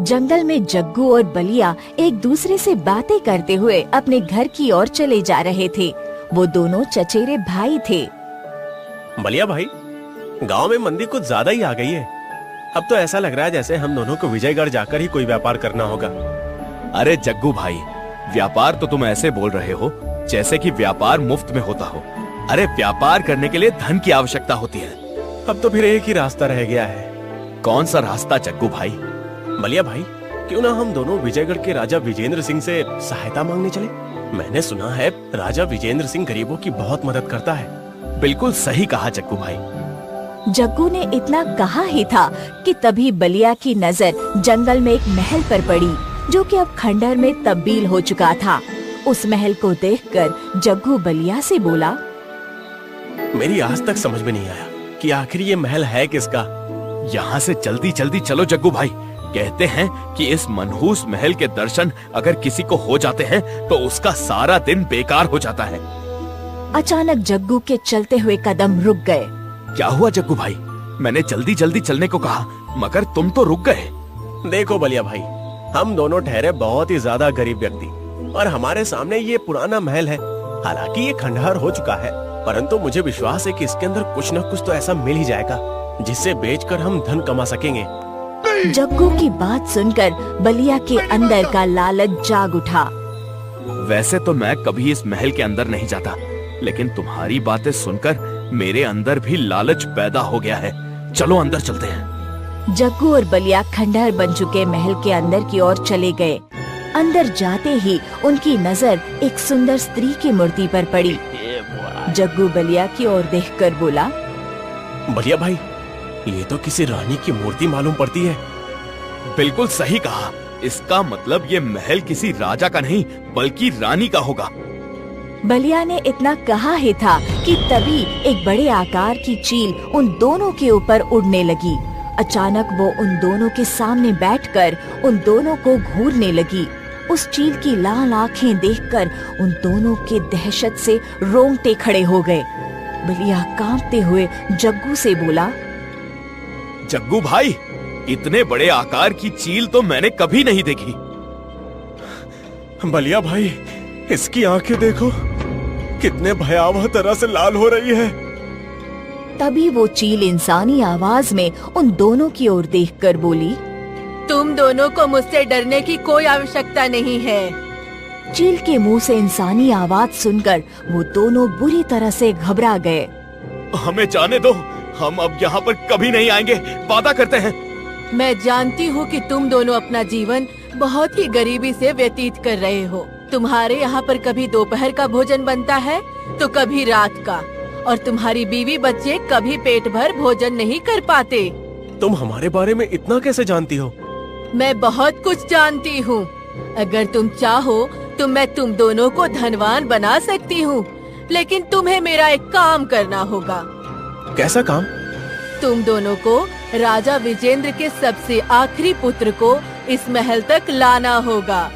जंगल में जग्गू और बलिया एक दूसरे से बातें करते हुए अपने घर की ओर चले जा रहे थे। वो दोनों चचेरे भाई थे। बलिया भाई, गांव में मंदी कुछ ज्यादा ही आ गई है। अब तो ऐसा लग रहा है जैसे हम दोनों को विजयगढ़ जाकर ही कोई व्यापार करना होगा। अरे जग्गू भाई, व्यापार तो तुम ऐसे बोल रहे हो जैसे कि व्यापार मुफ्त में होता हो। अरे व्यापार करने के लिए धन की आवश्यकता होती है। अब तो फिर एक ही रास्ता रह गया है। कौन सा रास्ता जग्गू भाई? बलिया भाई, क्यों ना हम दोनों विजयगढ़ के राजा विजेंद्र सिंह से सहायता मांगने चले। मैंने सुना है राजा विजेंद्र सिंह गरीबों की बहुत मदद करता है। बिल्कुल सही कहा जग्गू भाई। जग्गू ने इतना कहा ही था कि तभी बलिया की नजर जंगल में एक महल पर पड़ी, जो कि अब खंडहर में तब्दील हो चुका था। उस महल को देखकर जग्गू बलिया से बोला, मेरी आज तक समझ में नहीं आया कि आखिर ये महल है किसका। यहाँ से जल्दी जल्दी चलो जग्गू भाई। कहते हैं कि इस मनहूस महल के दर्शन अगर किसी को हो जाते हैं तो उसका सारा दिन बेकार हो जाता है। अचानक जग्गू के चलते हुए कदम रुक गए। क्या हुआ जग्गू भाई? मैंने जल्दी जल्दी चलने को कहा मगर तुम तो रुक गए। देखो बलिया भाई, हम दोनों ठहरे बहुत ही ज्यादा गरीब व्यक्ति और हमारे सामने ये पुराना महल है। हालांकि ये खंडहर हो चुका है, परंतु मुझे विश्वास है कि इसके अंदर कुछ न कुछ तो ऐसा मिल ही जाएगा जिससे बेचकर हम धन कमा सकेंगे। जग्गू की बात सुनकर बलिया के अंदर का लालच जाग उठा। वैसे तो मैं कभी इस महल के अंदर नहीं जाता, लेकिन तुम्हारी बातें सुनकर मेरे अंदर भी लालच पैदा हो गया है। चलो अंदर चलते हैं। जग्गू और बलिया खंडहर बन चुके महल के अंदर की ओर चले गए। अंदर जाते ही उनकी नजर एक सुंदर स्त्री की मूर्ति पर पड़ी। जग्गू बलिया की ओर देखकर बोला, बलिया भाई, ये तो किसी रानी की मूर्ति मालूम पड़ती है। बिल्कुल सही कहा। इसका मतलब ये महल किसी राजा का नहीं बल्कि रानी का होगा। बलिया ने इतना कहा ही था कि तभी एक बड़े आकार की चील उन दोनों के ऊपर उड़ने लगी। अचानक वो उन दोनों के सामने बैठकर उन दोनों को घूरने लगी। उस चील की लाल आंखें देखकर उन दोनों के दहशत से रोंगटे खड़े हो गए। बलिया कांपते हुए जग्गू से बोला, जग्गू भाई, इतने बड़े आकार की चील तो मैंने कभी नहीं देखी। बलिया भाई, इसकी आंखें देखो, कितने भयावह तरह से लाल हो रही है। तभी वो चील इंसानी आवाज में उन दोनों की ओर देखकर बोली, तुम दोनों को मुझसे डरने की कोई आवश्यकता नहीं है। चील के मुंह से इंसानी आवाज सुनकर वो दोनों बुरी तरह से घबरा गए। हमें जाने दो, हम अब यहाँ पर कभी नहीं आएंगे, वादा करते हैं। मैं जानती हूँ कि तुम दोनों अपना जीवन बहुत ही गरीबी से व्यतीत कर रहे हो। तुम्हारे यहाँ पर कभी दोपहर का भोजन बनता है तो कभी रात का, और तुम्हारी बीवी बच्चे कभी पेट भर भोजन नहीं कर पाते। तुम हमारे बारे में इतना कैसे जानती हो? मैं बहुत कुछ जानती हूँ। अगर तुम चाहो तो मैं तुम दोनों को धनवान बना सकती हूँ, लेकिन तुम्हें मेरा एक काम करना होगा। कैसा काम? तुम दोनों को राजा विजेंद्र के सबसे आखिरी पुत्र को इस महल तक लाना होगा।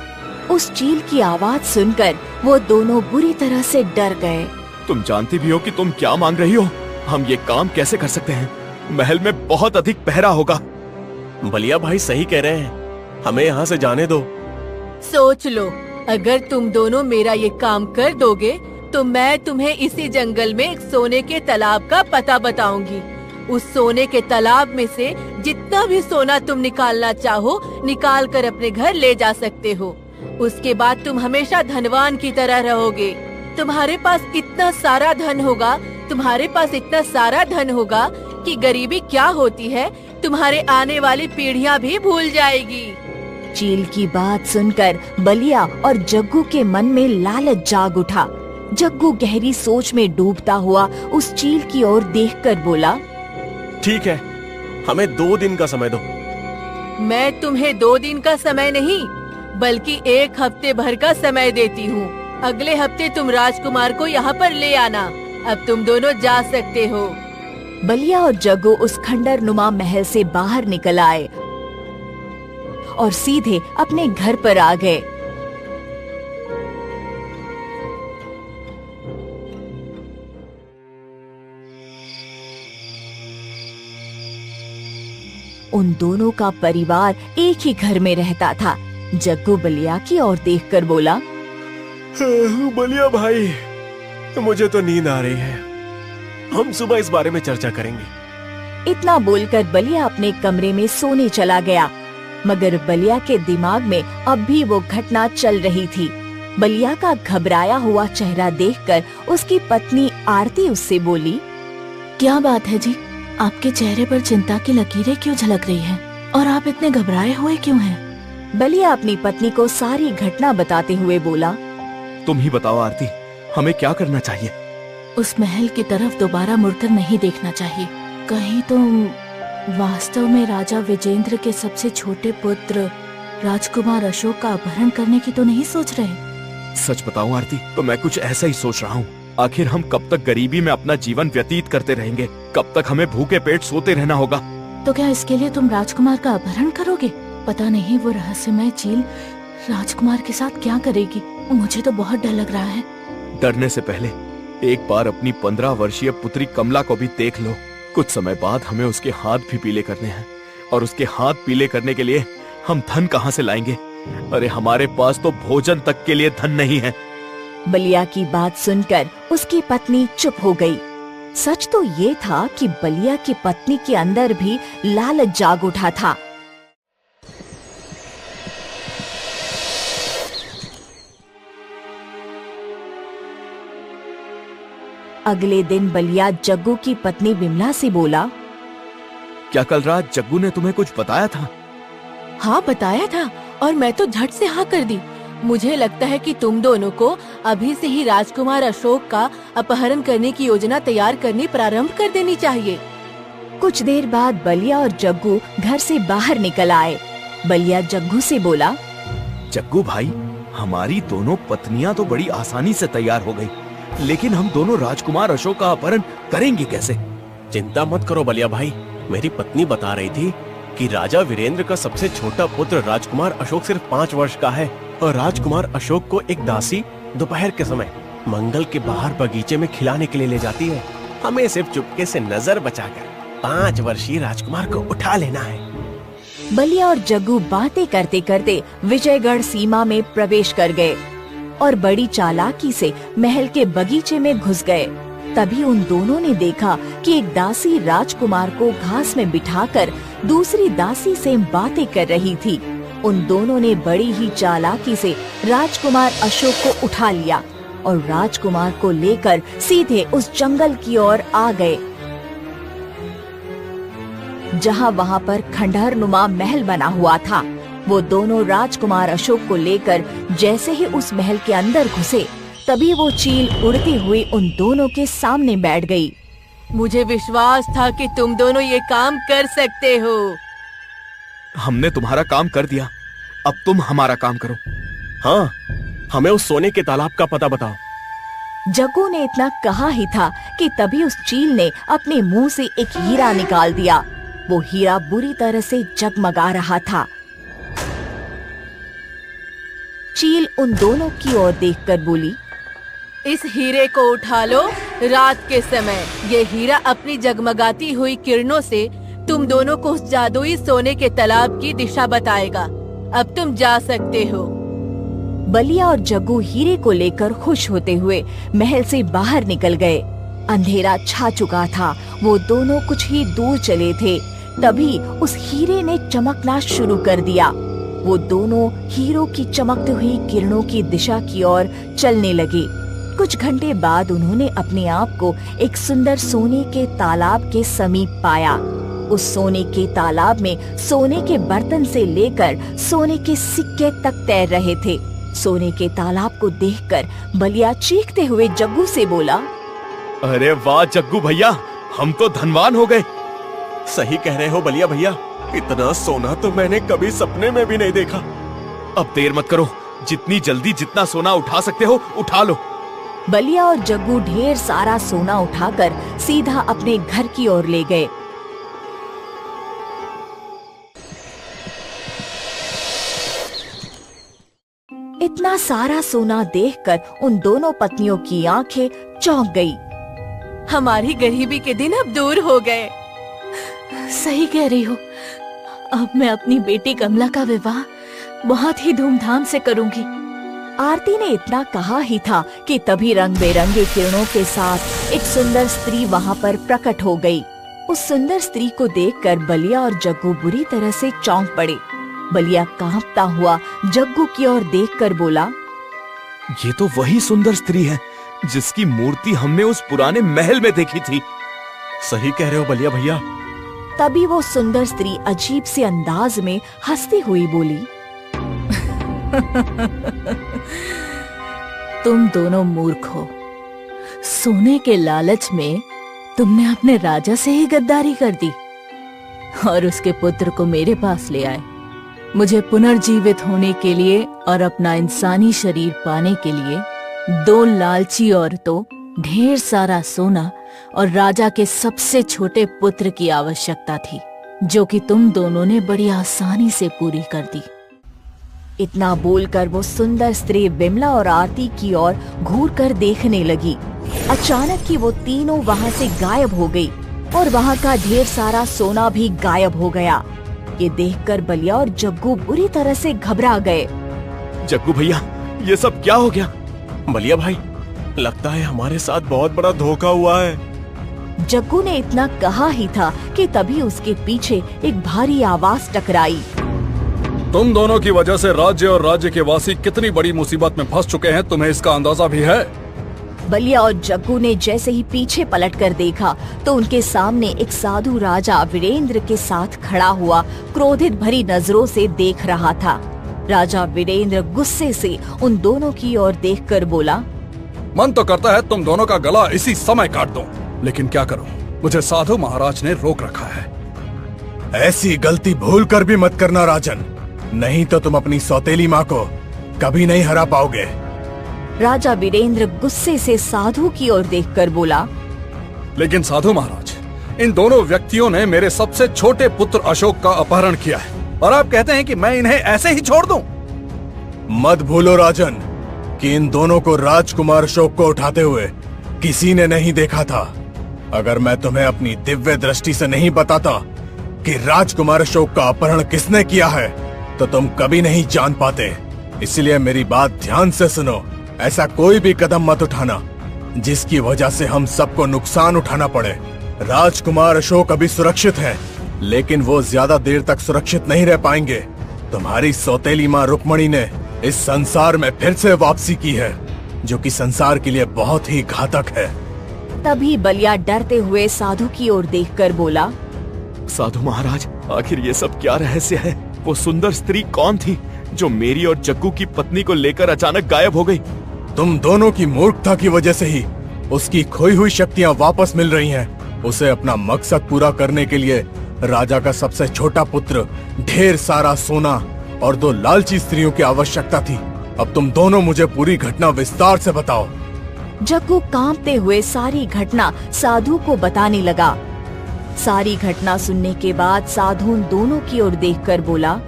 उस चील की आवाज सुनकर वो दोनों बुरी तरह से डर गए। तुम जानती भी हो कि तुम क्या मांग रही हो। हम ये काम कैसे कर सकते हैं? महल में बहुत अधिक पहरा होगा। बलिया भाई सही कह रहे हैं, हमें यहाँ से जाने दो। सोच लो, अगर तुम दोनों मेरा ये काम कर दोगे तो मैं तुम्हें इसी जंगल में एक सोने के तालाब का पता बताऊंगी। उस सोने के तालाब में से जितना भी सोना तुम निकालना चाहो निकाल कर अपने घर ले जा सकते हो। उसके बाद तुम हमेशा धनवान की तरह रहोगे। तुम्हारे पास इतना सारा धन होगा, तुम्हारे पास इतना सारा धन होगा कि गरीबी क्या होती है तुम्हारे आने वाली पीढ़ियां भी भूल जाएगी। चील की बात सुनकर बलिया और जग्गू के मन में लालच जाग उठा। जग्गू गहरी सोच में डूबता हुआ उस चील की ओर देखकर बोला, ठीक है, हमें 2 दिन का समय दो। मैं तुम्हें 2 दिन का समय नहीं बल्कि 1 हफ्ते भर का समय देती हूँ। अगले हफ्ते तुम राजकुमार को यहाँ पर ले आना। अब तुम दोनों जा सकते हो। बलिया और जग्गू उस खंडर नुमा महल से बाहर निकल आए और सीधे अपने घर पर आ गए। उन दोनों का परिवार एक ही घर में रहता था। जग्गू बलिया की ओर देखकर बोला, बलिया भाई, मुझे तो नींद आ रही है, हम सुबह इस बारे में चर्चा करेंगे। इतना बोलकर बलिया अपने कमरे में सोने चला गया, मगर बलिया के दिमाग में अब भी वो घटना चल रही थी। बलिया का घबराया हुआ चेहरा देखकर उसकी पत्नी आरती उससे बोली, क्या बात है जी, आपके चेहरे पर चिंता की लकीरें क्यों झलक रही हैं? और आप इतने घबराए हुए क्यों हैं? बलिया अपनी पत्नी को सारी घटना बताते हुए बोला, तुम ही बताओ आरती, हमें क्या करना चाहिए? उस महल की तरफ दोबारा मुड़कर नहीं देखना चाहिए। कहीं तुम वास्तव में राजा विजेंद्र के सबसे छोटे पुत्र राजकुमार अशोक का अपहरण करने की तो नहीं सोच रहे? सच बताऊं आरती, तो मैं कुछ ऐसा ही सोच रहा हूँ। आखिर हम कब तक गरीबी में अपना जीवन व्यतीत करते रहेंगे? कब तक हमें भूखे पेट सोते रहना होगा? तो क्या इसके लिए तुम राजकुमार का अपहरण करोगे? पता नहीं वो रहस्यमय चील राजकुमार के साथ क्या करेगी। मुझे तो बहुत डर लग रहा है। डरने से पहले एक बार अपनी 15 वर्षीय पुत्री कमला को भी देख लो। कुछ समय बाद हमें उसके हाथ भी पीले करने हैं, और उसके हाथ पीले करने के लिए हम धन कहाँ से लाएंगे? अरे हमारे पास तो भोजन तक के लिए धन नहीं है। बलिया की बात सुनकर उसकी पत्नी चुप हो गई। सच तो ये था कि बलिया की पत्नी के अंदर भी लालच जाग उठा था। अगले दिन बलिया जग्गू की पत्नी विमला से बोला, क्या कल रात जग्गू ने तुम्हें कुछ बताया था? हाँ बताया था, और मैं तो झट से हाँ कर दी। मुझे लगता है कि तुम दोनों को अभी से ही राजकुमार अशोक का अपहरण करने की योजना तैयार करनी प्रारंभ कर देनी चाहिए। कुछ देर बाद बलिया और जग्गू घर से बाहर निकल आए। बलिया जग्गू से बोला, जग्गू भाई, हमारी दोनों पत्नियां तो बड़ी आसानी से तैयार हो गई, लेकिन हम दोनों राजकुमार अशोक का अपहरण करेंगे कैसे? चिंता मत करो बलिया भाई, मेरी पत्नी बता रही थी कि राजा वीरेंद्र का सबसे छोटा पुत्र राजकुमार अशोक सिर्फ 5 वर्ष का है, और राजकुमार अशोक को एक दासी दोपहर के समय मंगल के बाहर बगीचे में खिलाने के लिए ले जाती है। हमें सिर्फ चुपके से नजर बचाकर 5 वर्षीय राजकुमार को उठा लेना है। बलिया और जग्गू बातें करते करते विजयगढ़ सीमा में प्रवेश कर गए और बड़ी चालाकी से महल के बगीचे में घुस गए। तभी उन दोनों ने देखा कि एक दासी राजकुमार को घास में बिठाकर दूसरी दासी से बातें कर रही थी। उन दोनों ने बड़ी ही चालाकी से राजकुमार अशोक को उठा लिया और राजकुमार को लेकर सीधे उस जंगल की ओर आ गए, जहां वहां पर खंडहर नुमा महल बना हुआ था। वो दोनों राजकुमार अशोक को लेकर जैसे ही उस महल के अंदर घुसे, तभी वो चील उड़ती हुई उन दोनों के सामने बैठ गई। मुझे विश्वास था कि तुम दोनों ये काम कर सकते हो। हमने तुम्हारा काम कर दिया, अब तुम हमारा काम करो। हाँ, हमें उस सोने के तालाब का पता बताओ। जग्गू ने इतना कहा ही था कि तभी उस चील ने अपने मुंह से एक हीरा निकाल दिया। वो हीरा बुरी तरह से जगमगा रहा था। चील उन दोनों की ओर देखकर बोली, इस हीरे को उठा लो। रात के समय ये हीरा अपनी जगमगाती हुई किरणों से तुम दोनों को उस जादुई सोने के तालाब की दिशा बताएगा। अब तुम जा सकते हो। बलिया और जग्गू हीरे को लेकर खुश होते हुए महल से बाहर निकल गए। अंधेरा छा चुका था। वो दोनों कुछ ही दूर चले थे, तभी उस हीरे ने चमकना शुरू कर दिया। वो दोनों हीरो की चमकती हुई किरणों की दिशा की ओर चलने लगे। कुछ घंटे बाद उन्होंने अपने आप को एक सुंदर सोने के तालाब के समीप पाया। उस सोने के तालाब में सोने के बर्तन से लेकर सोने के सिक्के तक तैर रहे थे। सोने के तालाब को देखकर बलिया चीखते हुए जग्गू से बोला, अरे वाह जग्गू भैया, हम तो धनवान हो गए। सही कह रहे हो बलिया भैया, इतना सोना तो मैंने कभी सपने में भी नहीं देखा। अब देर मत करो, जितनी जल्दी जितना सोना उठा सकते हो उठा लो। बलिया और जग्गू ढेर सारा सोना उठाकर सीधा अपने घर की ओर ले गए। इतना सारा सोना देखकर उन दोनों पत्नियों की आंखें चौंक गई। हमारी गरीबी के दिन अब दूर हो गए। सही कह रही हो, अब मैं अपनी बेटी कमला का विवाह बहुत ही धूमधाम से करूंगी। आरती ने इतना कहा ही था कि तभी रंग बिरंगे किरणों के साथ एक सुंदर स्त्री वहाँ पर प्रकट हो गई। उस सुंदर स्त्री को देखकर बलिया और जग्गू बुरी तरह से चौंक पड़े। बलिया कांपता हुआ जग्गू की ओर देखकर बोला, ये तो वही सुंदर स्त्री है जिसकी मूर्ति हमने उस पुराने महल में देखी थी। सही कह रहे हो बलिया भैया। तभी वो सुंदर स्त्री अजीब से अंदाज में हंसती हुई बोली, तुम दोनों मूर्ख हो। सोने के लालच में तुमने अपने राजा से ही गद्दारी कर दी और उसके पुत्र को मेरे पास ले आए। मुझे पुनर्जीवित होने के लिए और अपना इंसानी शरीर पाने के लिए 2 लालची औरतों, ढेर सारा सोना और राजा के सबसे छोटे पुत्र की आवश्यकता थी, जो कि तुम दोनों ने बड़ी आसानी से पूरी कर दी। इतना बोलकर वो सुंदर स्त्री विमला और आरती की ओर घूर कर देखने लगी। अचानक ही वो तीनों वहाँ से गायब हो गई और वहाँ का ढेर सारा सोना भी गायब हो गया। ये देखकर बलिया और जग्गू बुरी तरह से घबरा गए। जग्गू भैया, ये सब क्या हो गया? बलिया भाई, लगता है हमारे साथ बहुत बड़ा धोखा हुआ है। जग्गू ने इतना कहा ही था कि तभी उसके पीछे एक भारी आवाज टकराई। तुम दोनों की वजह से राज्य और राज्य के वासी कितनी बड़ी मुसीबत में फंस चुके हैं, तुम्हें इसका अंदाजा भी है? बलिया और जग्गू ने जैसे ही पीछे पलटकर देखा तो उनके सामने एक साधु राजा वीरेंद्र के साथ खड़ा हुआ क्रोधित भरी नजरों से देख रहा था। राजा वीरेंद्र गुस्से से उन दोनों की ओर देखकर बोला, मन तो करता है तुम दोनों का गला इसी समय काट दूं, लेकिन क्या करूं, मुझे साधु महाराज ने रोक रखा है। ऐसी गलती भूल कर भी मत करना राजन, नहीं तो तुम अपनी सौतेली माँ को कभी नहीं हरा पाओगे। राजा वीरेंद्र गुस्से से साधु की ओर देखकर बोला, लेकिन साधु महाराज, इन दोनों व्यक्तियों ने मेरे सबसे छोटे पुत्र अशोक का अपहरण किया है और आप कहते हैं कि मैं इन्हें ऐसे ही छोड़ दूं? मत भूलो राजन कि इन दोनों को राजकुमार अशोक को उठाते हुए किसी ने नहीं देखा था। अगर मैं तुम्हें अपनी दिव्य दृष्टि से नहीं बताता कि राजकुमार अशोक का अपहरण किसने किया है तो तुम कभी नहीं जान पाते। इसलिए मेरी बात ध्यान से सुनो। ऐसा कोई भी कदम मत उठाना जिसकी वजह से हम सबको नुकसान उठाना पड़े। राजकुमार अशोक अभी सुरक्षित हैं, लेकिन वो ज्यादा देर तक सुरक्षित नहीं रह पाएंगे। तुम्हारी सौतेली माँ रुक्मणी ने इस संसार में फिर से वापसी की है, जो कि संसार के लिए बहुत ही घातक है। तभी बलिया डरते हुए साधु की ओर देखकर बोला, साधु महाराज, आखिर ये सब क्या रहस्य है? वो सुंदर स्त्री कौन थी जो मेरी और जग्गू की पत्नी को लेकर अचानक गायब हो गई? तुम दोनों की मूर्खता की वजह से ही उसकी खोई हुई शक्तियाँ वापस मिल रही हैं। उसे अपना मकसद पूरा करने के लिए राजा का सबसे छोटा पुत्र, ढेर सारा सोना और 2 लालची स्त्रियों की आवश्यकता थी। अब तुम दोनों मुझे पूरी घटना विस्तार से बताओ। जग्गू कांपते हुए सारी घटना साधु को बताने लगा। सारी घटना सुनने के बाद साधु उन दोनों की ओर देखकर बोला,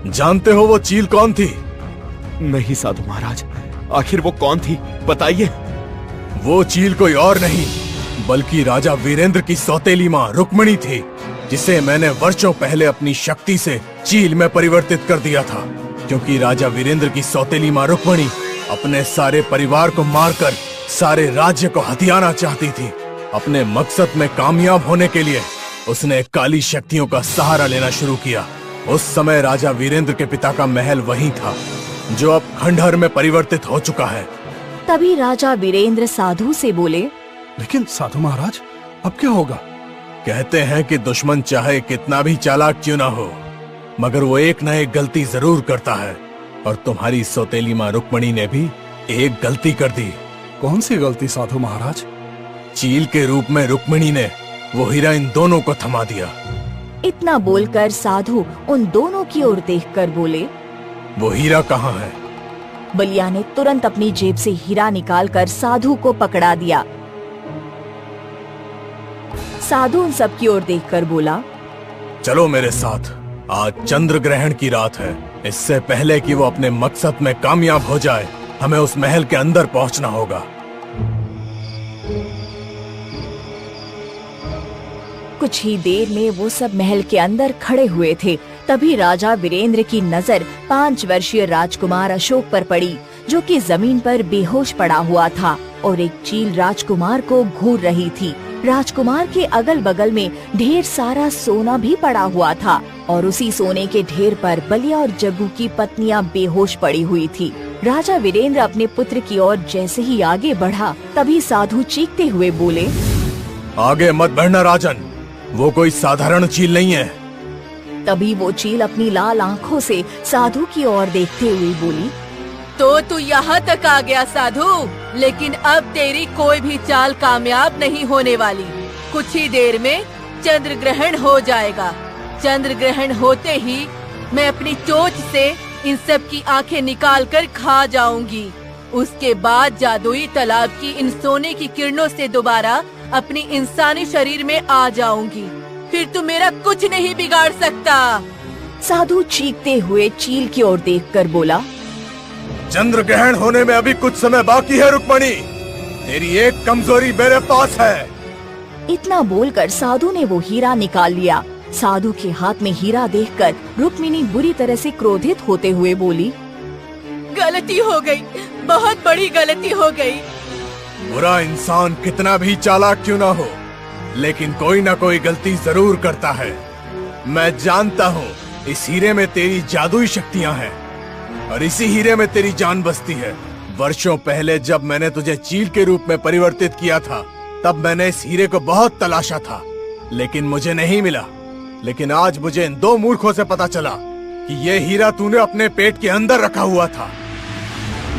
जानते हो वो चील कौन थी? नहीं साधु महाराज, आखिर वो कौन थी, बताइए। वो चील कोई और नहीं बल्कि राजा वीरेंद्र की सौतेली माँ रुक्मणी थी, जिसे मैंने वर्षों पहले अपनी शक्ति से चील में परिवर्तित कर दिया था। क्योंकि राजा वीरेंद्र की सौतेली माँ रुक्मणी अपने सारे परिवार को मारकर सारे राज्य को हथियाना चाहती थी। अपने मकसद में कामयाब होने के लिए उसने काली शक्तियों का सहारा लेना शुरू किया। उस समय राजा वीरेंद्र के पिता का महल वही था, जो अब खंडहर में परिवर्तित हो चुका है। तभी राजा वीरेंद्र साधु से बोले, लेकिन साधु महाराज, अब क्या होगा? कहते हैं कि दुश्मन चाहे कितना भी चालाक क्यों ना हो, मगर वो एक न एक गलती जरूर करता है। और तुम्हारी सौतेली माँ रुक्मणी ने भी एक गलती कर दी। कौन सी गलती साधु महाराज? चील के रूप में रुक्मणी ने वो हीरा इन दोनों को थमा दिया। इतना बोलकर साधु उन दोनों की ओर देखकर बोले, वो हीरा कहाँ है? बलिया ने तुरंत अपनी जेब से हीरा निकालकर साधु को पकड़ा दिया। साधु उन सब की ओर देखकर बोला, चलो मेरे साथ, आज चंद्र ग्रहण की रात है। इससे पहले कि वो अपने मकसद में कामयाब हो जाए, हमें उस महल के अंदर पहुंचना होगा। कुछ ही देर में वो सब महल के अंदर खड़े हुए थे। तभी राजा वीरेंद्र की नजर 5 वर्षीय राजकुमार अशोक पर पड़ी, जो कि जमीन पर बेहोश पड़ा हुआ था और एक चील राजकुमार को घूर रही थी। राजकुमार के अगल बगल में ढेर सारा सोना भी पड़ा हुआ था और उसी सोने के ढेर पर बलिया और जग्गू की पत्नियां बेहोश पड़ी हुई थी। राजा वीरेंद्र अपने पुत्र की ओर जैसे ही आगे बढ़ा, तभी साधु चीखते हुए बोले, आगे मत बढ़ना राजन, वो कोई साधारण चील नहीं है। तभी वो चील अपनी लाल आँखों से साधु की ओर देखते हुए बोली, तो तू यहाँ तक आ गया साधु, लेकिन अब तेरी कोई भी चाल कामयाब नहीं होने वाली। कुछ ही देर में चंद्र ग्रहण हो जाएगा। चंद्र ग्रहण होते ही मैं अपनी चोंच से इन सब की आंखें निकाल कर खा जाऊंगी। उसके बाद जादुई तालाब की इन सोने की किरणों से दोबारा अपनी इंसानी शरीर में आ जाऊंगी। फिर तू मेरा कुछ नहीं बिगाड़ सकता। साधु चीखते हुए चील की ओर देखकर बोला, चंद्र ग्रहण होने में अभी कुछ समय बाकी है रुक्मणी, तेरी एक कमजोरी मेरे पास है। इतना बोलकर साधु ने वो हीरा निकाल लिया। साधु के हाथ में हीरा देखकर रुक्मिणी बुरी तरह से क्रोधित होते हुए बोली, गलती हो गई, बहुत बड़ी गलती हो गई। बुरा इंसान कितना भी चालाक क्यों ना हो, लेकिन कोई ना कोई गलती जरूर करता है। मैं जानता हूँ इस हीरे में तेरी जादुई शक्तियाँ हैं और इसी हीरे में तेरी जान बसती है। वर्षों पहले जब मैंने तुझे चील के रूप में परिवर्तित किया था, तब मैंने इस हीरे को बहुत तलाशा था, लेकिन मुझे नहीं मिला। लेकिन आज मुझे इन 2 मूर्खों से पता चला कि ये हीरा तूने अपने पेट के अंदर रखा हुआ था।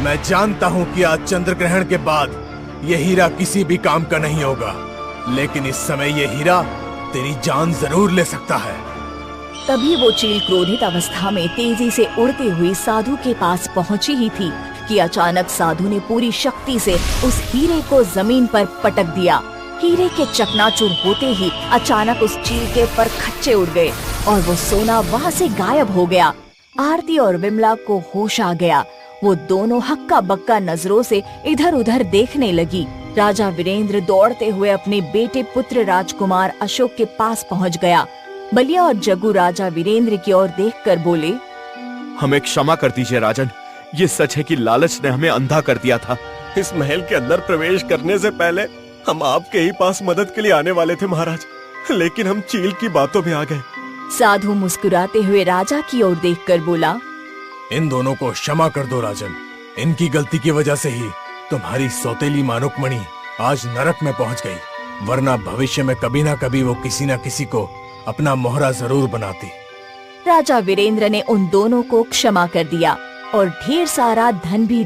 मैं जानता हूँ कि आज चंद्र ग्रहण के बाद ये हीरा किसी भी काम का नहीं होगा, लेकिन इस समय ये हीरा तेरी जान जरूर ले सकता है। तभी वो चील क्रोधित अवस्था में तेजी से उड़ती हुई साधु के पास पहुंची ही थी कि अचानक साधु ने पूरी शक्ति से उस हीरे को जमीन पर पटक दिया। हीरे के चकनाचूर होते ही अचानक उस चील के पर खच्चे उड़ गए और वो सोना वहाँ से गायब हो गया। आरती और विमला को होश आ गया। वो दोनों हक्का बक्का नजरों से इधर उधर देखने लगी। राजा वीरेंद्र दौड़ते हुए अपने बेटे पुत्र राजकुमार अशोक के पास पहुँच गया। बलिया और जग्गू राजा वीरेंद्र की ओर देखकर बोले, हमें क्षमा कर दीजिए राजन, ये सच है कि लालच ने हमें अंधा कर दिया था। इस महल के अंदर प्रवेश करने से पहले हम आपके ही पास मदद के लिए आने वाले थे महाराज, लेकिन हम चील की बातों में आ गए। साधु मुस्कुराते हुए राजा की ओर देखकर बोला, इन दोनों को क्षमा कर दो राजन, इनकी गलती की वजह से ही तुम्हारी सौतेली मां रुक्मणी आज नरक में पहुंच गई, वरना भविष्य में कभी ना कभी वो किसी न किसी को अपना मोहरा जरूर बनाती। राजा वीरेंद्र ने उन दोनों को क्षमा कर दिया और ढेर सारा धन भी